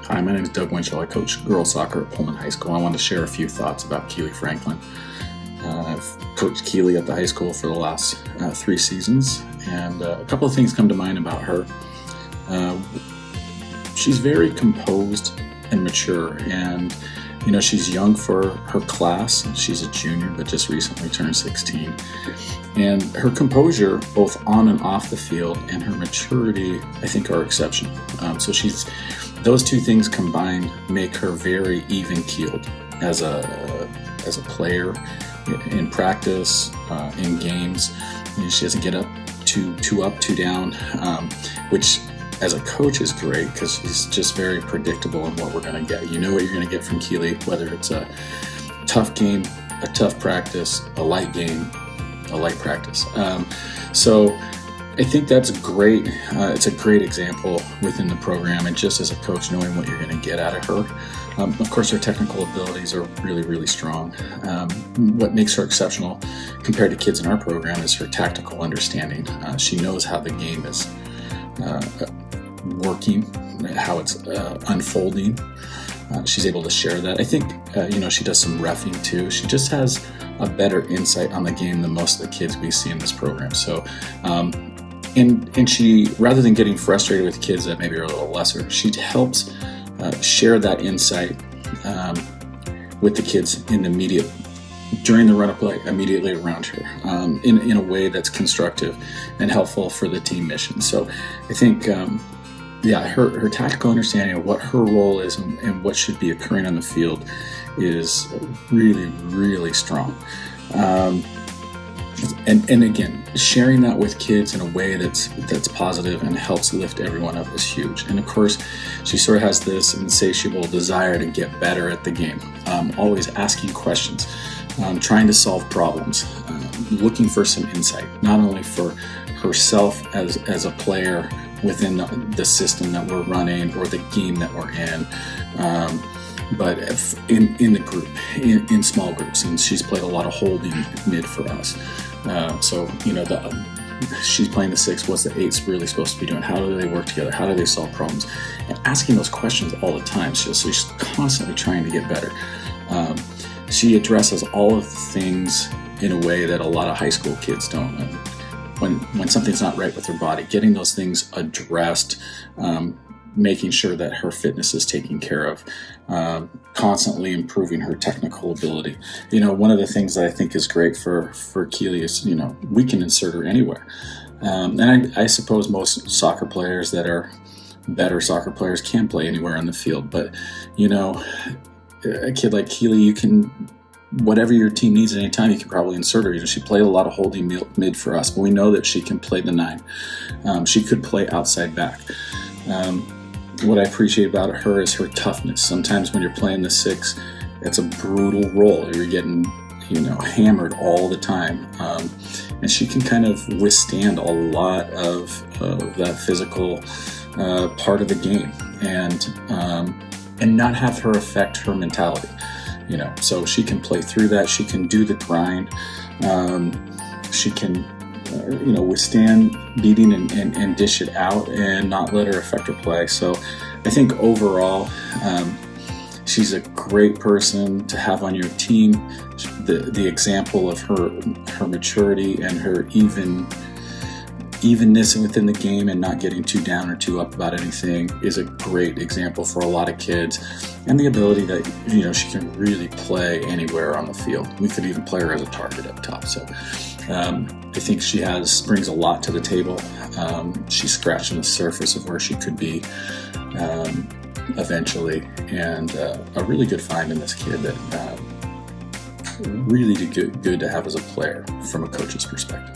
Hi, my name is Doug Winchell. I coach girls soccer at Pullman High School. I want to share a few thoughts about Keely Franklin. I've coached Keely at the high school for the last 3 seasons, and a couple of things come to mind about her. She's very composed and mature, and she's young for her class. She's a junior, but just recently turned 16. And her composure, both on and off the field, and her maturity, I think, are exceptional. So those two things combined make her very even-keeled as a player in practice, in games. She doesn't get too up, too down, which as a coach is great because she's just very predictable in what we're going to get. You know what you're going to get from Keely, whether it's a tough game, a tough practice, a light game, a light practice. So I think that's great. It's a great example within the program, and just as a coach, knowing what you're going to get out of her. Of course, her technical abilities are really, really strong. What makes her exceptional compared to kids in our program is her tactical understanding. She knows how the game is working, how it's unfolding. She's able to share that. I think, she does some reffing too. She just has a better insight on the game than most of the kids we see in this program. So, and she, rather than getting frustrated with kids that maybe are a little lesser, she helps share that insight with the kids during the run-up play, immediately around her, in a way that's constructive and helpful for the team mission. So I think, her tactical understanding of what her role is and what should be occurring on the field is really, really strong. And again, sharing that with kids in a way that's positive and helps lift everyone up is huge. And of course, she sort of has this insatiable desire to get better at the game, always asking questions, trying to solve problems, looking for some insight, not only for herself as a player within the system that we're running or the game that we're in, but in the group, in small groups. And she's played a lot of holding mid for us. She's playing the 6. What's the 8s really supposed to be doing? How do they work together? How do they solve problems? And asking those questions all the time. So she's constantly trying to get better. She addresses all of the things in a way that a lot of high school kids don't. When something's not right with her body, getting those things addressed, making sure that her fitness is taken care of, constantly improving her technical ability. One of the things that I think is great for Keely is, we can insert her anywhere. And I suppose most soccer players that are better soccer players can play anywhere on the field. But, a kid like Keely, you can, whatever your team needs at any time, you can probably insert her. She played a lot of holding mid for us, but we know that she can play the 9. She could play outside back. What I appreciate about her is her toughness. Sometimes when you're playing the 6, it's a brutal role. You're getting, hammered all the time. And she can kind of withstand a lot of that physical part of the game and not have her affect her mentality. So she can play through that. She can do the grind. She can withstand beating and dish it out and not let her affect her play. So I think overall, she's a great person to have on your team. The example of her maturity and her evenness within the game and not getting too down or too up about anything is a great example for a lot of kids. And the ability that, she can really play anywhere on the field. We could even play her as a target up top. So I think she brings a lot to the table. She's scratching the surface of where she could be eventually. And a really good find in this kid that really good to have as a player from a coach's perspective.